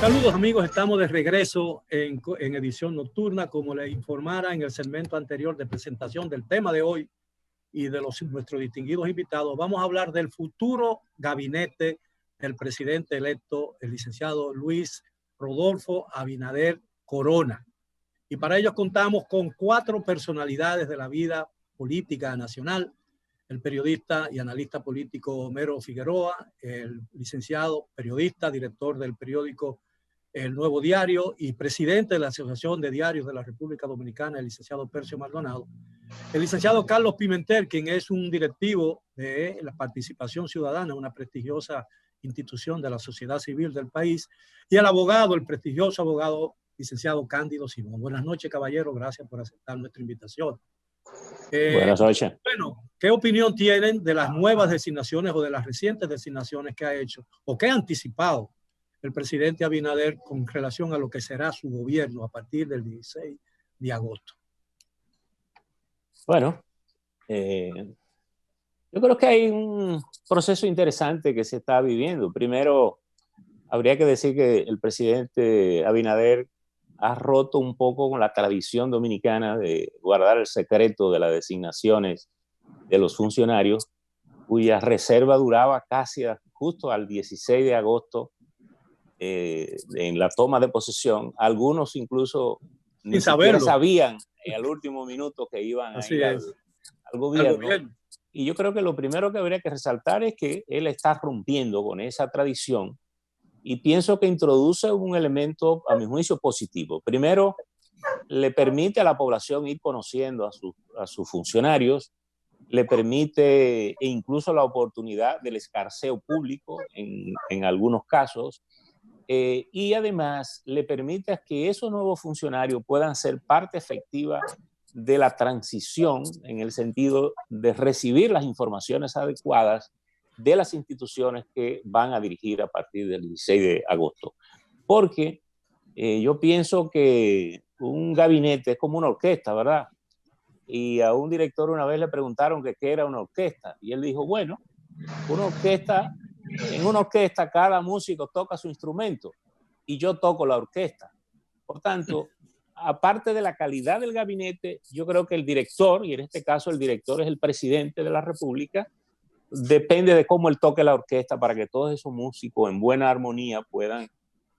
Saludos amigos, estamos de regreso en edición nocturna. Como les informara en el segmento anterior de presentación del tema de hoy y de nuestros distinguidos invitados, vamos a hablar del futuro gabinete del presidente electo, el licenciado Luis Rodolfo Abinader Corona. Y para ello contamos con 4 personalidades de la vida política nacional: el periodista y analista político Homero Figueroa, el licenciado periodista, director del periódico El Nuevo Diario y presidente de la Asociación de Diarios de la República Dominicana, el licenciado Percio Maldonado; el licenciado Carlos Pimentel, quien es un directivo de la Participación Ciudadana, una prestigiosa institución de la sociedad civil del país; y el abogado, el prestigioso abogado licenciado Cándido Simón. Buenas noches, caballero, gracias por aceptar nuestra invitación. Buenas noches. Bueno, ¿qué opinión tienen de las nuevas designaciones o de las recientes designaciones que ha hecho o que ha anticipado el presidente Abinader con relación a lo que será su gobierno a partir del 16 de agosto? Bueno, yo creo que hay un proceso interesante que se está viviendo. Primero, habría que decir que el presidente Abinader ha roto un poco con la tradición dominicana de guardar el secreto de las designaciones de los funcionarios, cuya reserva duraba casi justo al 16 de agosto en la toma de posesión. Algunos incluso ni siquiera sabían al último minuto que iban a ir al gobierno. Y yo creo que lo primero que habría que resaltar es que él está rompiendo con esa tradición, y pienso que introduce un elemento, a mi juicio, positivo. Primero, le permite a la población ir conociendo a sus funcionarios, le permite e incluso la oportunidad del escarceo público en algunos casos, y además le permite que esos nuevos funcionarios puedan ser parte efectiva de la transición, en el sentido de recibir las informaciones adecuadas de las instituciones que van a dirigir a partir del 16 de agosto. Porque yo pienso que un gabinete es como una orquesta, ¿verdad? Y a un director una vez le preguntaron que qué era una orquesta, y él dijo, bueno, en una orquesta cada músico toca su instrumento y yo toco la orquesta. Por tanto, aparte de la calidad del gabinete, yo creo que el director, y en este caso el director es el presidente de la República, depende de cómo él toque la orquesta para que todos esos músicos en buena armonía puedan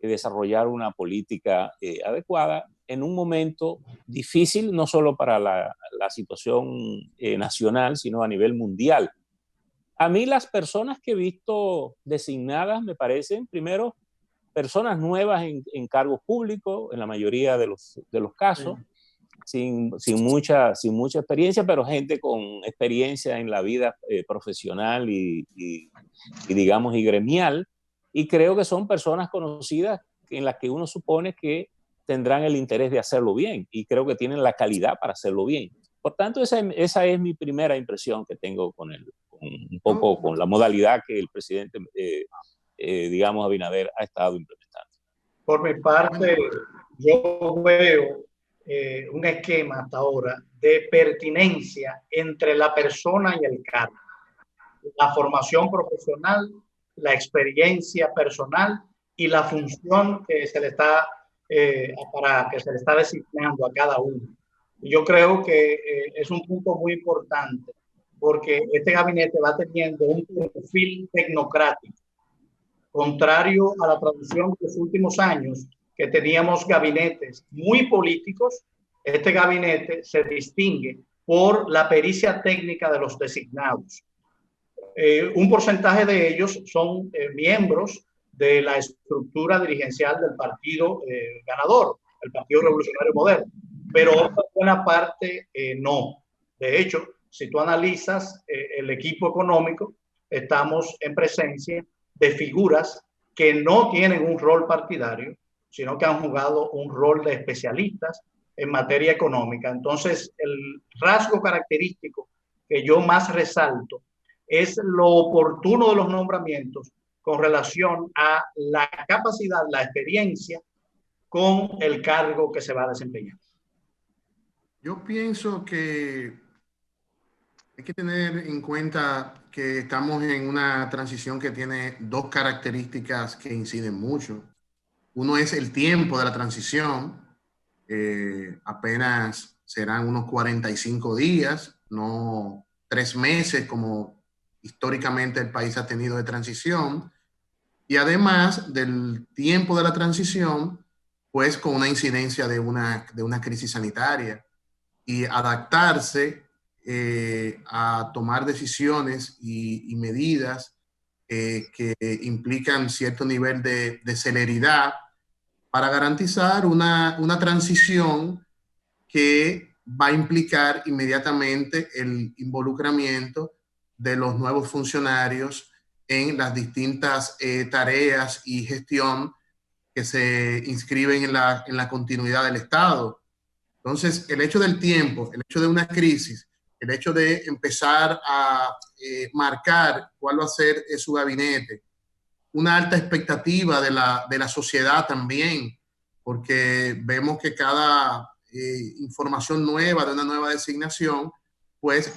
desarrollar una política adecuada en un momento difícil, no solo para la situación nacional, sino a nivel mundial. A mí las personas que he visto designadas me parecen, primero, personas nuevas en cargos públicos, en la mayoría de los casos, sin mucha experiencia, pero gente con experiencia en la vida profesional y digamos, y gremial. Y creo que son personas conocidas en las que uno supone que tendrán el interés de hacerlo bien, y creo que tienen la calidad para hacerlo bien. Por tanto, esa es mi primera impresión que tengo con un poco con la modalidad que el presidente, digamos, Abinader ha estado implementando. Por mi parte, yo veo un esquema hasta ahora de pertinencia entre la persona y el cargo. La formación profesional, la experiencia personal y la función que se le está designando a cada uno. Y yo creo que es un punto muy importante, porque este gabinete va teniendo un perfil tecnocrático, contrario a la tradición de los últimos años, que teníamos gabinetes muy políticos. Este gabinete se distingue por la pericia técnica de los designados. Un porcentaje de ellos son miembros de la estructura dirigencial del partido ganador, el Partido Revolucionario Moderno, pero otra buena parte no. De hecho, si tú analizas el equipo económico, estamos en presencia de figuras que no tienen un rol partidario, sino que han jugado un rol de especialistas en materia económica. Entonces, el rasgo característico que yo más resalto es lo oportuno de los nombramientos con relación a la capacidad, la experiencia con el cargo que se va a desempeñar. Yo pienso que hay que tener en cuenta que estamos en una transición que tiene dos características que inciden mucho. Uno es el tiempo de la transición, apenas serán unos 45 días, no 3 meses como históricamente el país ha tenido de transición. Y además del tiempo de la transición, pues con una incidencia de una crisis sanitaria y adaptarse a tomar decisiones y medidas que implican cierto nivel de celeridad para garantizar una transición que va a implicar inmediatamente el involucramiento de los nuevos funcionarios en las distintas tareas y gestión que se inscriben en la continuidad del Estado. Entonces, el hecho del tiempo, el hecho de una crisis, el hecho de empezar a marcar cuál va a ser su gabinete, una alta expectativa de la sociedad también, porque vemos que cada información nueva de una nueva designación, pues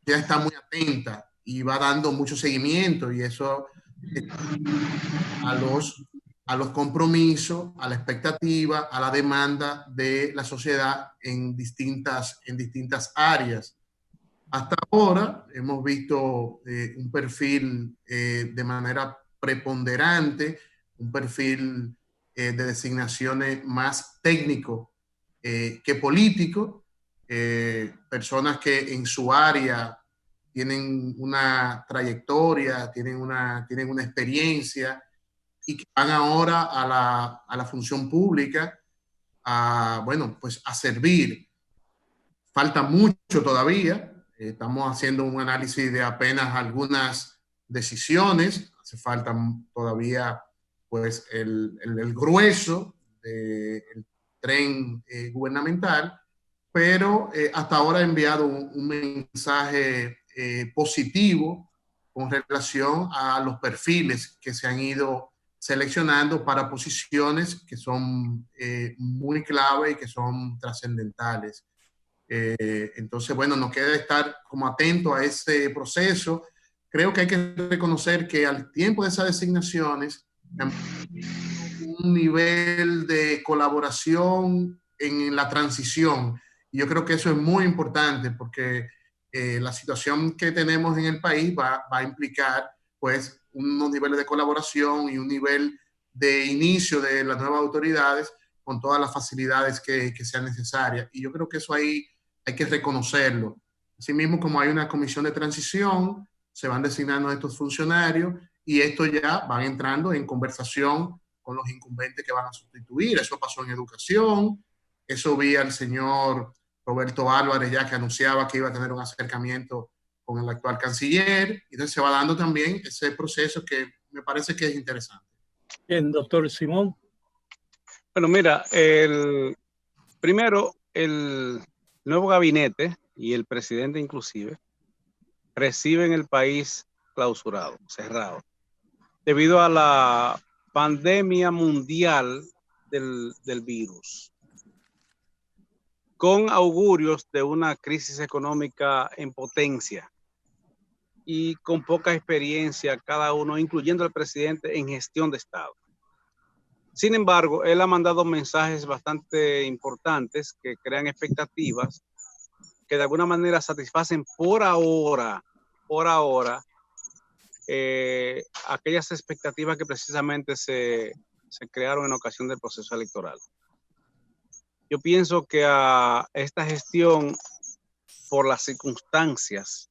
ya está muy atenta y va dando mucho seguimiento y eso a a los compromisos, a la expectativa, a la demanda de la sociedad en distintas áreas. Hasta ahora hemos visto un perfil de manera preponderante, un perfil de designaciones más técnico que político, personas que en su área tienen una trayectoria, tienen una experiencia y que van ahora a la función pública bueno, pues a servir. Falta mucho todavía. Estamos haciendo un análisis de apenas algunas decisiones. Hace falta todavía pues el grueso del tren gubernamental, pero hasta ahora he enviado un mensaje positivo con relación a los perfiles que se han ido seleccionando para posiciones que son muy clave y que son trascendentales. Entonces, bueno, nos queda estar como atento a ese proceso. Creo que hay que reconocer que al tiempo de esas designaciones, un nivel de colaboración en la transición. Y yo creo que eso es muy importante porque la situación que tenemos en el país va a implicar pues unos niveles de colaboración y un nivel de inicio de las nuevas autoridades con todas las facilidades que sean necesarias. Y yo creo que eso ahí hay que reconocerlo. Asimismo, como hay una comisión de transición, se van designando estos funcionarios y estos ya van entrando en conversación con los incumbentes que van a sustituir. Eso pasó en educación, eso vi al señor Roberto Álvarez ya que anunciaba que iba a tener un acercamiento con el actual canciller. Entonces se va dando también ese proceso que me parece que es interesante. Bien, doctor Simón. Bueno, mira, primero, el nuevo gabinete y el presidente inclusive reciben el país clausurado, cerrado, debido a la pandemia mundial del virus, con augurios de una crisis económica en potencia y con poca experiencia cada uno, incluyendo el presidente, en gestión de Estado. Sin embargo, él ha mandado mensajes bastante importantes que crean expectativas que de alguna manera satisfacen por ahora, aquellas expectativas que precisamente se crearon en ocasión del proceso electoral. Yo pienso que a esta gestión, por las circunstancias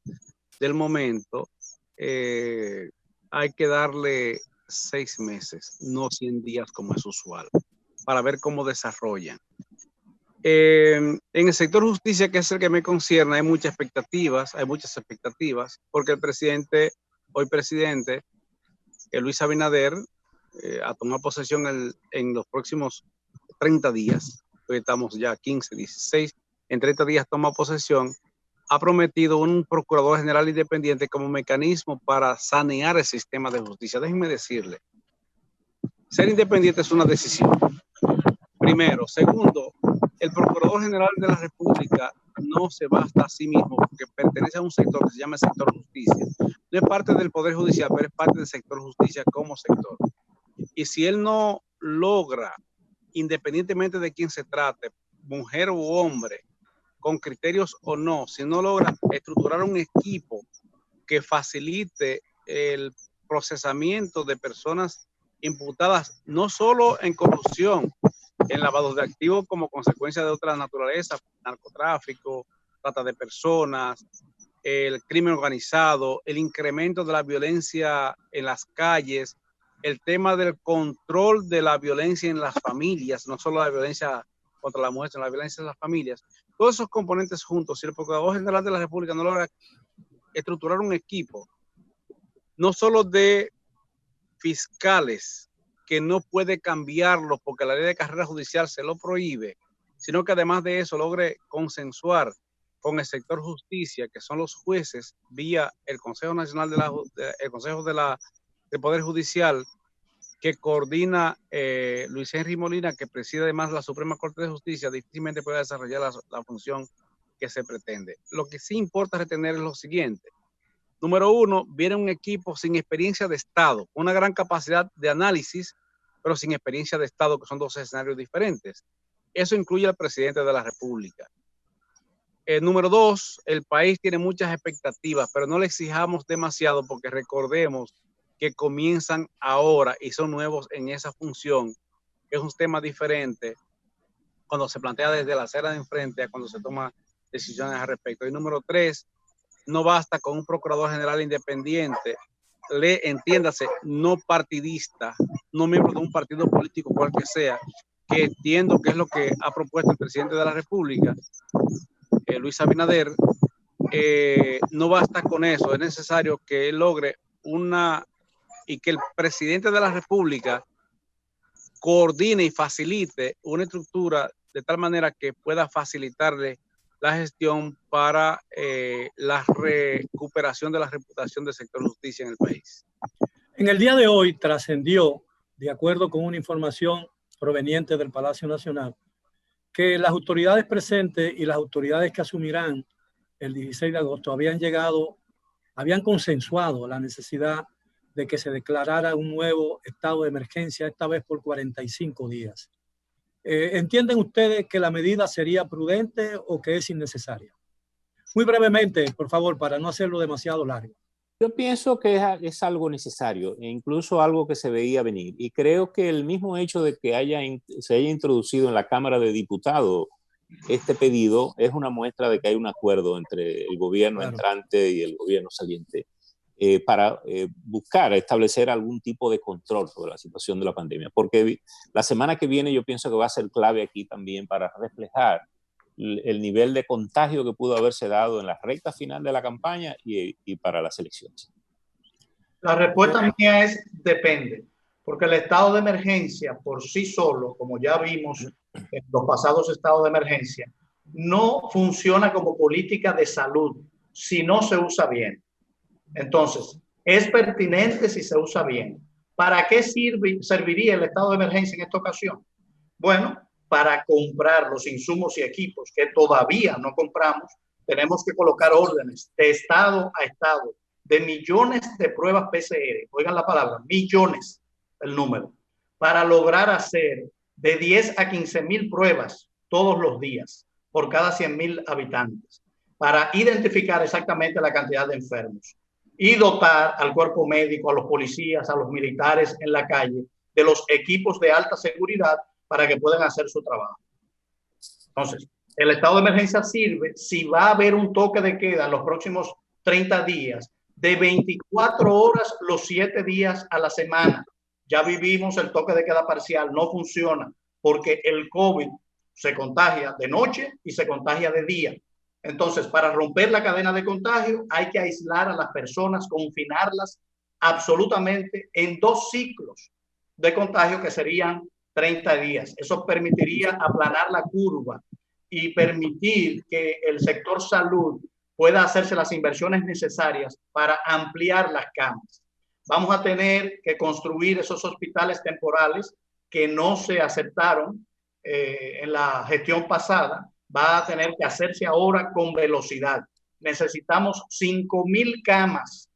del momento, hay que darle 6 meses, no 100 días como es usual, para ver cómo desarrollan. En el sector justicia, que es el que me concierne, hay muchas expectativas, porque el presidente, hoy presidente, Luis Abinader, a tomar posesión en los próximos 30 días, hoy estamos ya 15, 16, en 30 días toma posesión, ha prometido un procurador general independiente como mecanismo para sanear el sistema de justicia. Déjenme decirle, ser independiente es una decisión. Primero. Segundo, el Procurador General de la República no se basta a sí mismo porque pertenece a un sector que se llama el sector justicia. No es parte del Poder Judicial, pero es parte del sector justicia como sector. Y si él no logra, independientemente de quién se trate, mujer u hombre, con criterios o no, si no logra estructurar un equipo que facilite el procesamiento de personas imputadas no solo en corrupción, en lavado de activos como consecuencia de otras naturalezas, narcotráfico, trata de personas, el crimen organizado, el incremento de la violencia en las calles, el tema del control de la violencia en las familias, no solo la violencia contra la mujer, sino la violencia en las familias. Todos esos componentes juntos, si el Procurador General de la República no logra estructurar un equipo, no solo de fiscales, que no puede cambiarlo porque la ley de carrera judicial se lo prohíbe, sino que además de eso logre consensuar con el sector justicia, que son los jueces, vía el Consejo Nacional el Consejo del Poder Judicial, que coordina Luis Henry Molina, que preside además la Suprema Corte de Justicia, difícilmente puede desarrollar la función que se pretende. Lo que sí importa retener es lo siguiente. Número uno, viene un equipo sin experiencia de Estado, una gran capacidad de análisis, pero sin experiencia de Estado, que son dos escenarios diferentes. Eso incluye al presidente de la República. Número dos, el país tiene muchas expectativas, pero no le exijamos demasiado porque recordemos que comienzan ahora y son nuevos en esa función, que es un tema diferente cuando se plantea desde la acera de enfrente a cuando se toman decisiones al respecto. Y número tres, no basta con un procurador general independiente, entiéndase, no partidista, no miembro de un partido político cual que sea, que entiendo que es lo que ha propuesto el presidente de la República, Luis Abinader. No basta con eso, es necesario que él logre y que el presidente de la República coordine y facilite una estructura de tal manera que pueda facilitarle la gestión para la recuperación de la reputación del sector justicia en el país. En el día de hoy trascendió, de acuerdo con una información proveniente del Palacio Nacional, que las autoridades presentes y las autoridades que asumirán el 16 de agosto habían consensuado la necesidad de que se declarara un nuevo estado de emergencia, esta vez por 45 días. ¿Entienden ustedes que la medida sería prudente o que es innecesaria? Muy brevemente, por favor, para no hacerlo demasiado largo. Yo pienso que es algo necesario e incluso algo que se veía venir. Y creo que el mismo hecho de que se haya introducido en la Cámara de Diputados este pedido es una muestra de que hay un acuerdo entre el gobierno entrante y el gobierno saliente para buscar establecer algún tipo de control sobre la situación de la pandemia. Porque la semana que viene yo pienso que va a ser clave aquí también para reflejar el nivel de contagio que pudo haberse dado en la recta final de la campaña y para las elecciones. La respuesta mía es depende, porque el estado de emergencia por sí solo, como ya vimos en los pasados estados de emergencia, no funciona como política de salud si no se usa bien. Entonces, es pertinente si se usa bien. ¿Para qué serviría el estado de emergencia en esta ocasión? Bueno, para comprar los insumos y equipos que todavía no compramos. Tenemos que colocar órdenes de estado a estado de millones de pruebas PCR, oigan la palabra, millones, el número, para lograr hacer de 10 a 15,000 pruebas todos los días por cada 100,000 habitantes, para identificar exactamente la cantidad de enfermos y dotar al cuerpo médico, a los policías, a los militares en la calle de los equipos de alta seguridad para que puedan hacer su trabajo. Entonces, el estado de emergencia sirve si va a haber un toque de queda en los próximos 30 días, de 24 horas los 7 días a la semana. Ya vivimos el toque de queda parcial, no funciona porque el COVID se contagia de noche y se contagia de día. Entonces, para romper la cadena de contagio hay que aislar a las personas, confinarlas absolutamente en 2 ciclos de contagio que serían 30 días. Eso permitiría aplanar la curva y permitir que el sector salud pueda hacerse las inversiones necesarias para ampliar las camas. Vamos a tener que construir esos hospitales temporales que no se aceptaron en la gestión pasada. Va a tener que hacerse ahora con velocidad. Necesitamos 5,000 camas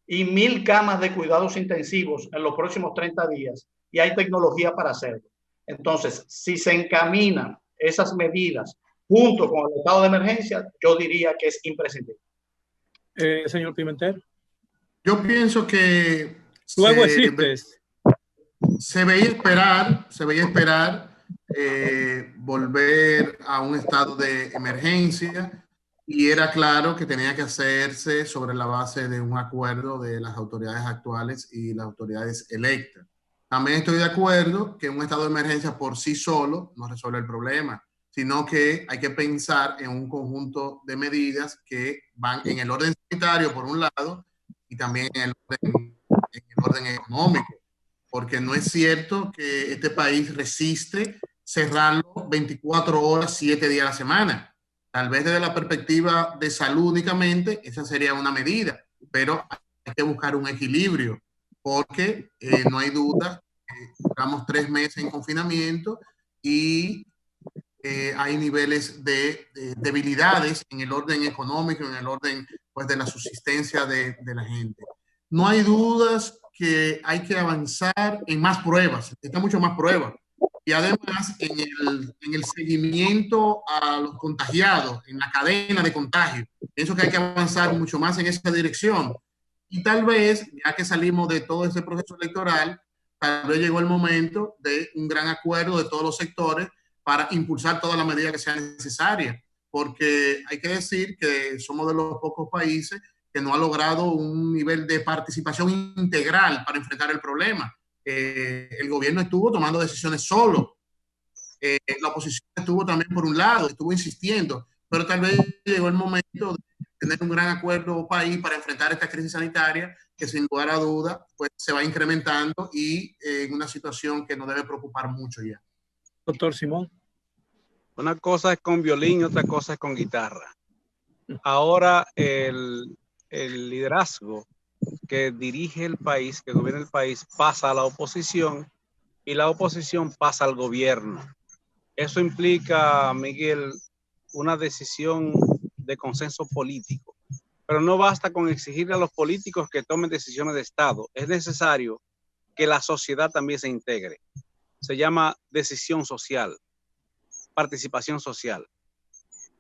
y 1,000 camas de cuidados intensivos en los próximos 30 días. y hay tecnología para hacerlo. Entonces, si se encaminan esas medidas junto con el estado de emergencia, yo diría que es imprescindible. Señor Pimentel. Yo pienso que luego existes. Se veía esperar volver a un estado de emergencia, y era claro que tenía que hacerse sobre la base de un acuerdo de las autoridades actuales y las autoridades electas. También estoy de acuerdo que un estado de emergencia por sí solo no resuelve el problema, sino que hay que pensar en un conjunto de medidas que van en el orden sanitario por un lado y también en el orden económico, porque no es cierto que este país resiste cerrarlo 24 horas, 7 días a la semana. Tal vez desde la perspectiva de salud únicamente, esa sería una medida, pero hay que buscar un equilibrio, porque no hay duda, duramos 3 meses en confinamiento y hay niveles de debilidades en el orden económico, en el orden pues, de la subsistencia de la gente. No hay dudas que hay que avanzar en más pruebas, necesita mucho más pruebas. Y además en el seguimiento a los contagiados, en la cadena de contagio. Pienso que hay que avanzar mucho más en esa dirección. Y tal vez, ya que salimos de todo este proceso electoral, tal vez llegó el momento de un gran acuerdo de todos los sectores para impulsar todas las medidas que sean necesarias. Porque hay que decir que somos de los pocos países que no ha logrado un nivel de participación integral para enfrentar el problema. El gobierno estuvo tomando decisiones solo. La oposición estuvo también por un lado, estuvo insistiendo, pero tal vez llegó el momento de tener un gran acuerdo país para enfrentar esta crisis sanitaria que sin lugar a duda pues, se va incrementando y en una situación que nos debe preocupar mucho ya. Doctor Simón. Una cosa es con violín y otra cosa es con guitarra. Ahora el liderazgo que dirige el país, que gobierna el país, pasa a la oposición y la oposición pasa al gobierno. Eso implica, Miguel, una decisión de consenso político. Pero no basta con exigirle a los políticos que tomen decisiones de Estado. Es necesario que la sociedad también se integre. Se llama decisión social, participación social.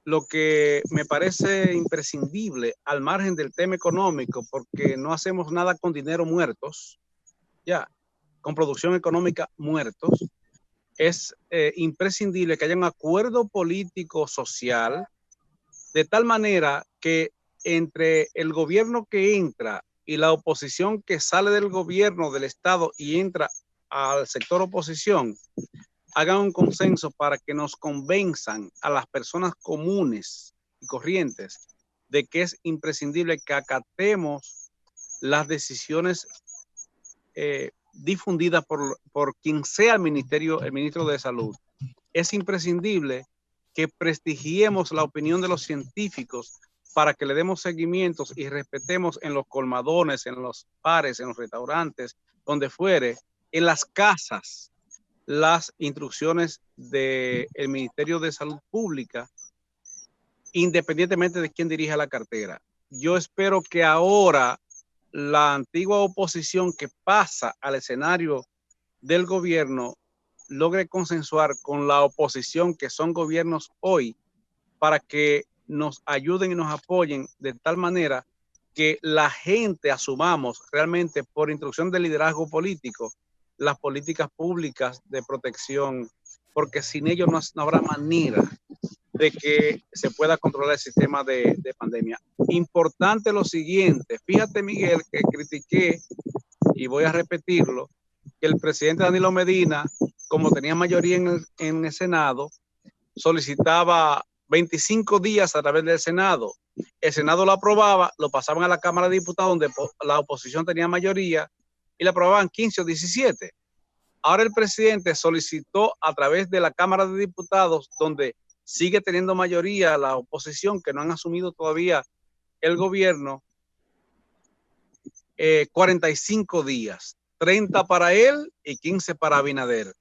Lo que me parece imprescindible al margen del tema económico, porque no hacemos nada con dinero muertos, ya, con producción económica muertos, es imprescindible que haya un acuerdo político social de tal manera que entre el gobierno que entra y la oposición que sale del gobierno del Estado y entra al sector oposición, hagan un consenso para que nos convenzan a las personas comunes y corrientes de que es imprescindible que acatemos las decisiones difundidas por quien sea el ministro de Salud. Es imprescindible que prestigiemos la opinión de los científicos para que le demos seguimientos y respetemos en los colmadones, en los bares, en los restaurantes, donde fuere, en las casas, las instrucciones del Ministerio de Salud Pública, independientemente de quién dirija la cartera. Yo espero que ahora la antigua oposición que pasa al escenario del gobierno logre consensuar con la oposición que son gobiernos hoy para que nos ayuden y nos apoyen de tal manera que la gente asumamos realmente por instrucción del liderazgo político las políticas públicas de protección, porque sin ello no habrá manera de que se pueda controlar el sistema de pandemia. Importante lo siguiente, fíjate Miguel que critiqué, y voy a repetirlo, que el presidente Danilo Medina, como tenía mayoría en el Senado, solicitaba 25 días a través del Senado. El Senado lo aprobaba, lo pasaban a la Cámara de Diputados, donde la oposición tenía mayoría, y le aprobaban 15 o 17. Ahora el presidente solicitó a través de la Cámara de Diputados, donde sigue teniendo mayoría la oposición, que no han asumido todavía el gobierno, 45 días, 30 para él y 15 para Abinader.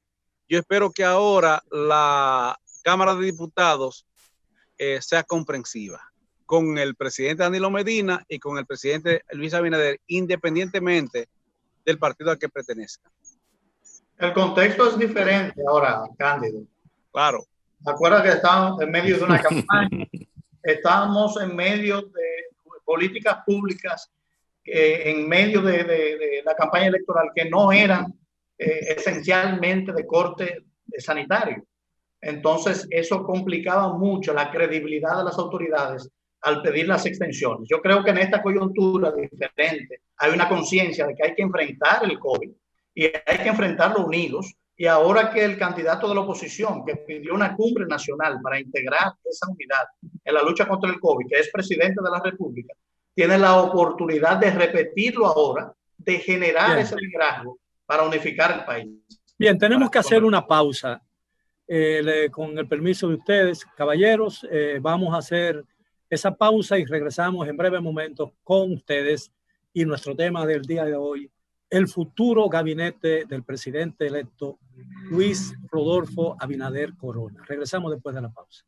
Yo espero que ahora la Cámara de Diputados sea comprensiva con el presidente Danilo Medina y con el presidente Luis Abinader, independientemente del partido al que pertenezca. El contexto es diferente ahora, Cándido. Claro. Acuerda que estábamos en medio de una campaña, estábamos en medio de políticas públicas, en medio de la campaña electoral que no eran esencialmente de corte sanitario. Entonces, eso complicaba mucho la credibilidad de las autoridades al pedir las extensiones. Yo creo que en esta coyuntura diferente hay una conciencia de que hay que enfrentar el COVID y hay que enfrentarlo unidos. Y ahora que el candidato de la oposición, que pidió una cumbre nacional para integrar esa unidad en la lucha contra el COVID, que es presidente de la República, tiene la oportunidad de repetirlo ahora, de generar ese liderazgo para unificar el país. Bien, tenemos que hacer una pausa. Con el permiso de ustedes, caballeros, vamos a hacer esa pausa y regresamos en breve momento con ustedes y nuestro tema del día de hoy, el futuro gabinete del presidente electo Luis Rodolfo Abinader Corona. Regresamos después de la pausa.